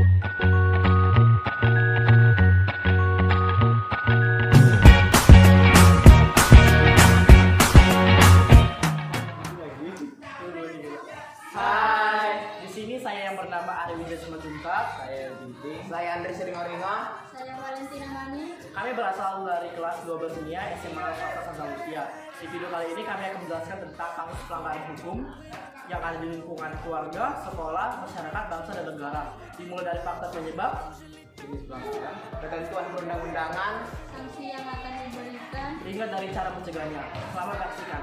Hai, di sini saya yang bernama Ari Wijaya Simanjuntak, saya Binti, Saya Andri Seringoringo. Saya Valentina Mani. Kami berasal dari kelas 12 dunia SMA Swasta Santa Lucia. Di video kali ini kami akan menjelaskan tentang kasus pelanggaran hukum yang ada di lingkungan keluarga, sekolah, masyarakat, bangsa, dan negara. Dimulai dari faktor penyebab, Jenis pelanggaran, ketentuan perundang-undangan, Sanksi yang akan diberikan. hingga dari cara mencegahnya. Selamat menyaksikan.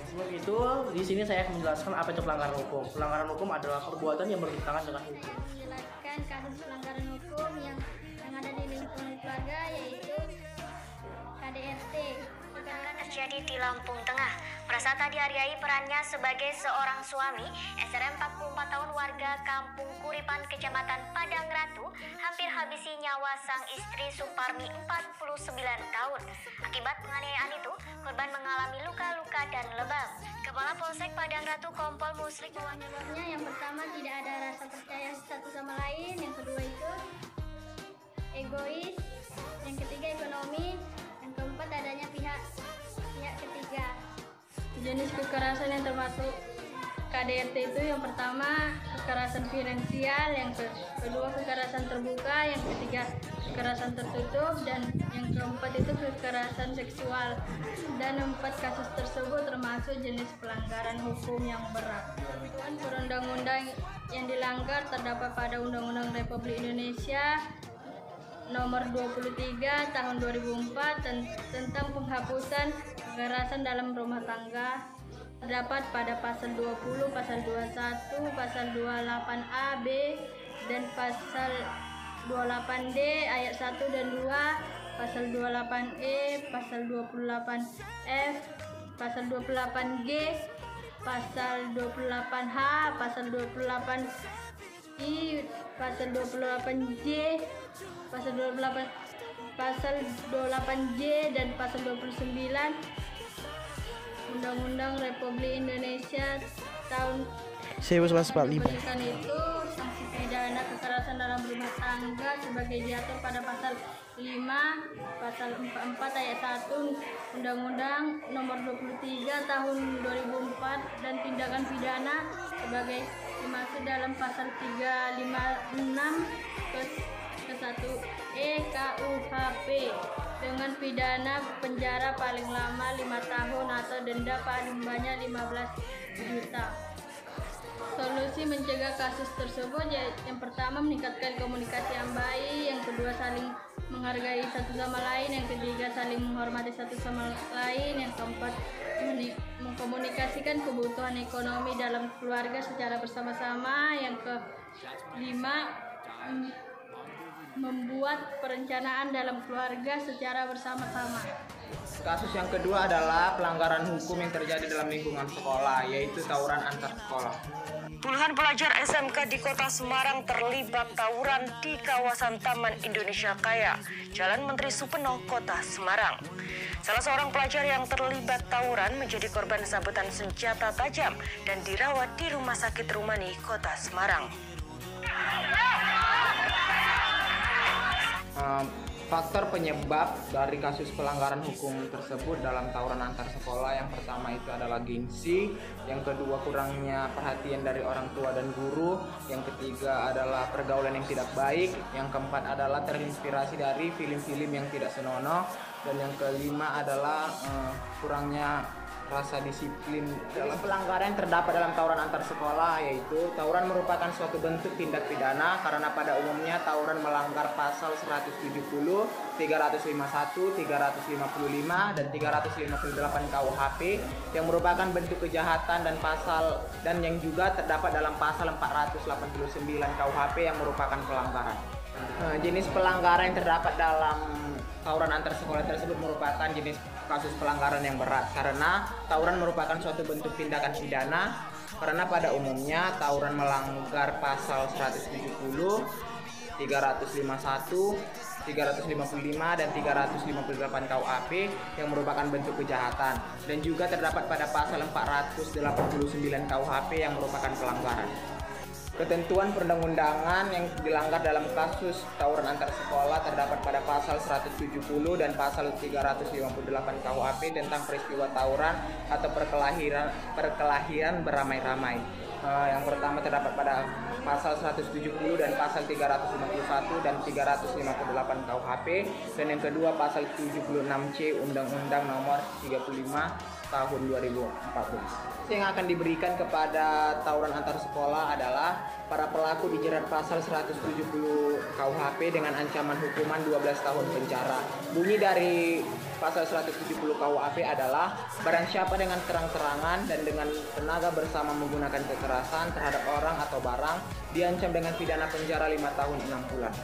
Sebelum itu, di sini saya akan menjelaskan apa itu pelanggaran hukum. Pelanggaran hukum adalah perbuatan yang bertentangan dengan hukum. Menjelaskan kasus pelanggaran hukum yang ada di lingkungan keluarga, yaitu KDRT. Kecelakaan terjadi di Lampung Tengah. Pada saat Adi Aryai perannya sebagai seorang suami, SRM 44 tahun warga Kampung Kuripan, Kecamatan Padang Ratu, hampir habisi nyawa sang istri Suparmi 49 tahun. Akibat penganiayaan itu, korban mengalami luka-luka dan lebam. Kepala Polsek Padang Ratu Kompol Muslik Penyebabnya yang pertama tidak ada rasa percaya satu sama lain, yang kedua itu egois, yang ketiga ekonomi, yang keempat adanya pihak ketiga. Jenis kekerasan yang termasuk KDRT itu yang pertama kekerasan finansial, yang kedua kekerasan terbuka, yang ketiga kekerasan tertutup, dan yang keempat itu kekerasan seksual. Dan 4 kasus tersebut termasuk jenis pelanggaran hukum yang berat. Ketentuan perundang-undang yang dilanggar terdapat pada Undang-Undang Republik Indonesia Nomor 23 Tahun 2004 tentang penghapusan kekerasan dalam rumah tangga. Terdapat pada pasal 20, pasal 21, pasal 28A, B, dan pasal 28D ayat 1 dan 2, pasal 28E, pasal 28F, pasal 28G, pasal 28H, pasal 28I, pasal 28J, pasal 28J, dan pasal 29 Undang-Undang Republik Indonesia tahun 1945. Diberikan itu sanksi pidana kekerasan dalam rumah tangga sebagai diatur pada pasal 5, pasal 44 ayat 1 Undang-Undang Nomor 23 Tahun 2004, dan tindakan pidana sebagai dimaksud dalam pasal 356 ke 1E KUHP dengan pidana penjara paling lama 5 tahun atau denda paling banyak 15 juta. Solusi mencegah kasus tersebut yang pertama meningkatkan komunikasi yang baik, yang kedua saling menghargai satu sama lain, yang ketiga saling menghormati satu sama lain, yang keempat mengkomunikasikan kebutuhan ekonomi dalam keluarga secara bersama-sama, yang kelima membuat perencanaan dalam keluarga secara bersama-sama. Kasus yang kedua adalah pelanggaran hukum yang terjadi dalam lingkungan sekolah, yaitu tawuran antar sekolah. Puluhan pelajar SMK di Kota Semarang terlibat tawuran di kawasan Taman Indonesia Kaya, Jalan Menteri Supeno, Kota Semarang. Salah seorang pelajar yang terlibat tawuran menjadi korban sabetan senjata tajam dan dirawat di Rumah Sakit Rumani, Kota Semarang. Faktor penyebab dari kasus pelanggaran hukum tersebut dalam tawuran antar sekolah, yang pertama itu adalah gengsi, yang kedua kurangnya perhatian dari orang tua dan guru, yang ketiga adalah pergaulan yang tidak baik, yang keempat adalah terinspirasi dari film-film yang tidak senonoh, dan yang kelima adalah kurangnya rasa disiplin. Dalam pelanggaran yang terdapat dalam tawuran antar sekolah, yaitu tawuran merupakan suatu bentuk tindak pidana karena pada umumnya tawuran melanggar pasal 170, 351, 355, dan 358 KUHP yang merupakan bentuk kejahatan, dan yang juga terdapat dalam pasal 489 KUHP yang merupakan pelanggaran. Jenis pelanggaran yang terdapat dalam tawuran antar sekolah tersebut merupakan jenis kasus pelanggaran yang berat karena tawuran merupakan suatu bentuk tindakan pidana karena pada umumnya tawuran melanggar pasal 170, 351, 355, dan 358 KUHP yang merupakan bentuk kejahatan, dan juga terdapat pada pasal 489 KUHP yang merupakan pelanggaran. Ketentuan perundang-undangan yang dilanggar dalam kasus tawuran antar sekolah terdapat pada pasal 170 dan pasal 358 KUHP tentang peristiwa tawuran atau perkelahian beramai-ramai. Yang pertama terdapat pada pasal 170 dan pasal 351 dan 358 KUHP, dan yang kedua pasal 76C Undang-Undang Nomor 35 Tahun 2014. Yang akan diberikan kepada tawuran antar sekolah adalah para pelaku dijerat pasal 170 KUHP dengan ancaman hukuman 12 tahun penjara. Bunyi dari pasal 170 KUHP adalah barang siapa dengan terang-terangan dan dengan tenaga bersama menggunakan kekerasan terhadap orang atau barang diancam dengan pidana penjara 5 tahun 6 bulan.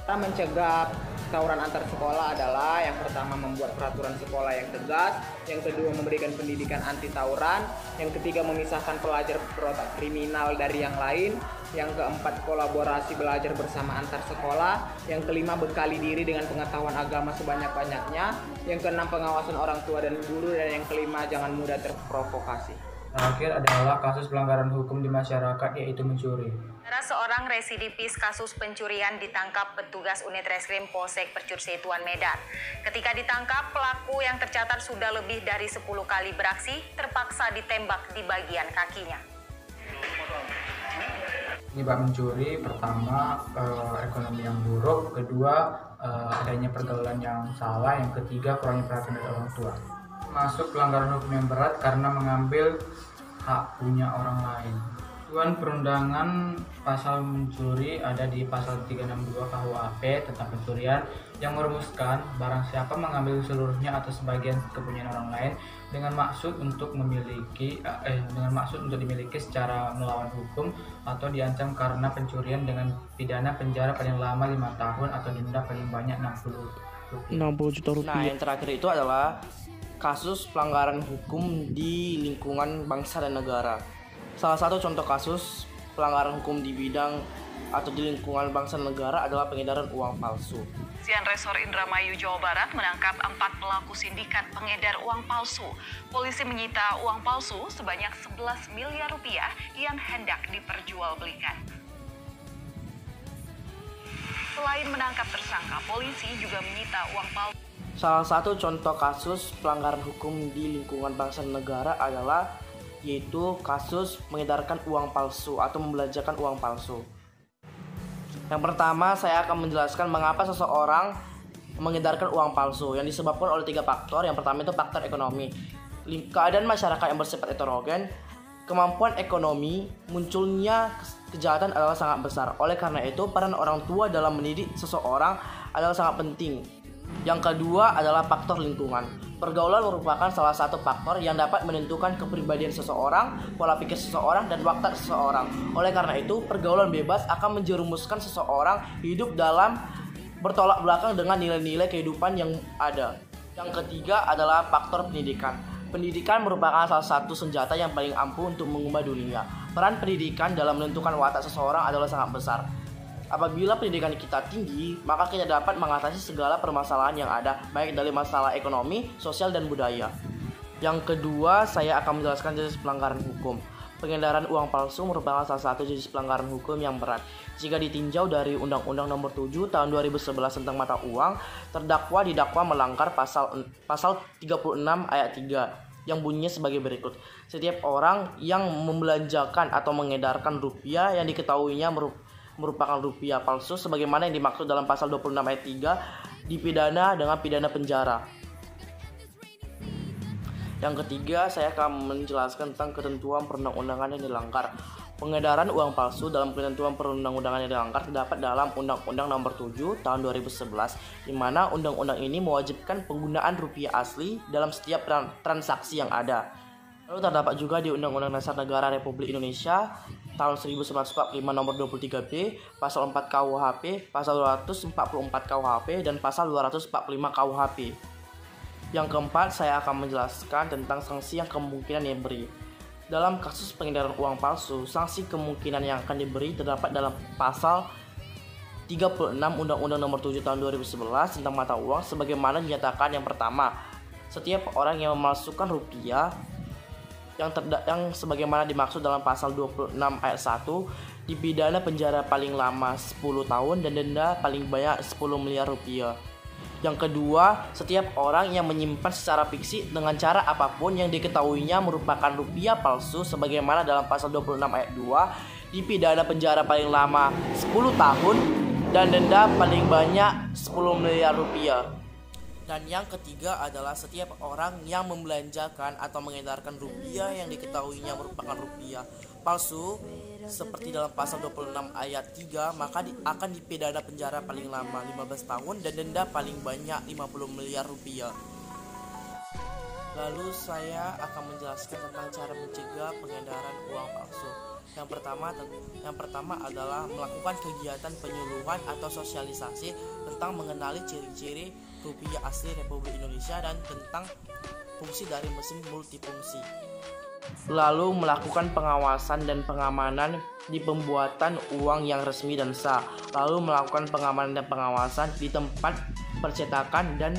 Cara mencegah tawuran antar sekolah adalah yang pertama membuat peraturan sekolah yang tegas, yang kedua memberikan pendidikan anti tawuran, yang ketiga memisahkan pelajar berotak kriminal dari yang lain, yang keempat kolaborasi belajar bersama antar sekolah, yang kelima bekali diri dengan pengetahuan agama sebanyak-banyaknya, yang keenam pengawasan orang tua dan guru, dan yang kelima jangan mudah terprovokasi. Terakhir adalah kasus pelanggaran hukum di masyarakat, yaitu mencuri. Seorang residivis kasus pencurian ditangkap petugas unit reskrim Polsek Percursetuan Tuan Medan. Ketika ditangkap, pelaku yang tercatat sudah lebih dari 10 kali beraksi terpaksa ditembak di bagian kakinya. Penyebab mencuri pertama ekonomi yang buruk, kedua adanya pergaulan yang salah, yang ketiga kurangnya perhatian dari orang tua. Masuk pelanggaran hukum yang berat karena mengambil hak punya orang lain. Ketentuan perundangan pasal mencuri ada di pasal 362 KUHP tentang pencurian yang merumuskan barang siapa mengambil seluruhnya atau sebagian kepunyaan orang lain dengan maksud untuk dimiliki secara melawan hukum atau diancam karena pencurian dengan pidana penjara paling lama 5 tahun atau denda paling banyak 60 juta rupiah. Nah, yang terakhir itu adalah kasus pelanggaran hukum di lingkungan bangsa dan negara. Salah satu contoh kasus pelanggaran hukum di bidang atau di lingkungan bangsa dan negara adalah pengedaran uang palsu. Kepolisian Resor Indramayu, Jawa Barat menangkap 4 pelaku sindikat pengedar uang palsu. Polisi menyita uang palsu sebanyak 11 miliar rupiah yang hendak diperjualbelikan. Selain menangkap tersangka, polisi juga menyita uang palsu. Salah satu contoh kasus pelanggaran hukum di lingkungan bangsa dan negara adalah yaitu kasus mengedarkan uang palsu atau membelanjakan uang palsu. Yang pertama, saya akan menjelaskan mengapa seseorang mengedarkan uang palsu yang disebabkan oleh 3 faktor. Yang pertama itu faktor ekonomi. Keadaan masyarakat yang bersifat heterogen, kemampuan ekonomi, munculnya kejahatan adalah sangat besar. Oleh karena itu, peran orang tua dalam mendidik seseorang adalah sangat penting. Yang kedua adalah faktor lingkungan. Pergaulan merupakan salah satu faktor yang dapat menentukan kepribadian seseorang, pola pikir seseorang, dan watak seseorang. Oleh karena itu, pergaulan bebas akan menjerumuskan seseorang hidup dalam bertolak belakang dengan nilai-nilai kehidupan yang ada. Yang ketiga adalah faktor pendidikan. Pendidikan merupakan salah satu senjata yang paling ampuh untuk mengubah dunia. Peran pendidikan dalam menentukan watak seseorang adalah sangat besar. Apabila pendidikan kita tinggi, maka kita dapat mengatasi segala permasalahan yang ada, baik dari masalah ekonomi, sosial, dan budaya. Yang kedua, saya akan menjelaskan jenis pelanggaran hukum. Pengedaran uang palsu merupakan salah satu jenis pelanggaran hukum yang berat. Jika ditinjau dari Undang-Undang Nomor 7 Tahun 2011 tentang mata uang, terdakwa didakwa melanggar pasal 36 ayat 3 yang bunyinya sebagai berikut. Setiap orang yang membelanjakan atau mengedarkan rupiah yang diketahuinya merupakan rupiah palsu sebagaimana yang dimaksud dalam pasal 26 ayat 3 dipidana dengan pidana penjara. Yang ketiga, saya akan menjelaskan tentang ketentuan perundang-undangan yang dilanggar. Pengedaran uang palsu dalam ketentuan perundang-undangan yang dilanggar terdapat dalam Undang-Undang Nomor 7 Tahun 2011, di mana undang-undang ini mewajibkan penggunaan rupiah asli dalam setiap transaksi yang ada. Lalu terdapat juga di Undang-Undang Dasar Negara Republik Indonesia tahun 1945 nomor 23B, pasal 4 KUHP, pasal 244 KUHP, dan pasal 245 KUHP. Yang keempat, saya akan menjelaskan tentang sanksi yang kemungkinan diberi. Dalam kasus pengedaran uang palsu, sanksi kemungkinan yang akan diberi terdapat dalam pasal 36 Undang-Undang Nomor 7 Tahun 2011 tentang mata uang sebagaimana dinyatakan. Yang pertama, setiap orang yang memalsukan rupiah yang sebagaimana dimaksud dalam pasal 26 ayat 1 dipidana penjara paling lama 10 tahun dan denda paling banyak 10 miliar rupiah. Yang kedua, setiap orang yang menyimpan secara fiksi dengan cara apapun yang diketahuinya merupakan rupiah palsu sebagaimana dalam pasal 26 ayat 2 dipidana penjara paling lama 10 tahun dan denda paling banyak 10 miliar rupiah. Dan yang ketiga adalah setiap orang yang membelanjakan atau mengedarkan rupiah yang diketahuinya merupakan rupiah palsu seperti dalam pasal 26 ayat 3 maka akan dipidana penjara paling lama 15 tahun dan denda paling banyak 50 miliar rupiah. Lalu saya akan menjelaskan tentang cara mencegah pengedaran uang palsu. Yang pertama adalah melakukan kegiatan penyuluhan atau sosialisasi tentang mengenali ciri-ciri rupiah asli Republik Indonesia dan tentang fungsi dari mesin multifungsi. Lalu melakukan pengawasan dan pengamanan di pembuatan uang yang resmi dan sah. Lalu melakukan pengamanan dan pengawasan di tempat percetakan dan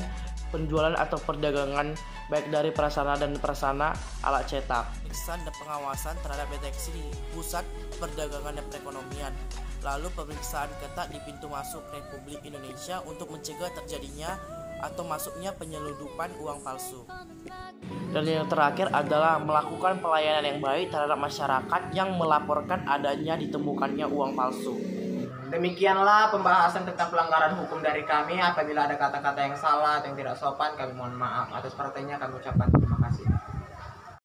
penjualan atau perdagangan baik dari prasarana dan prasarana alat cetak. Pemeriksaan dan pengawasan terhadap deteksi di pusat perdagangan dan perekonomian. Lalu pemeriksaan ketat di pintu masuk Republik Indonesia untuk mencegah terjadinya atau masuknya penyeludupan uang palsu. Dan yang terakhir adalah melakukan pelayanan yang baik terhadap masyarakat yang melaporkan adanya ditemukannya uang palsu. Demikianlah pembahasan tentang pelanggaran hukum dari kami. Apabila ada kata-kata yang salah atau yang tidak sopan, kami mohon maaf. Atas perhatiannya kami ucapkan terima kasih.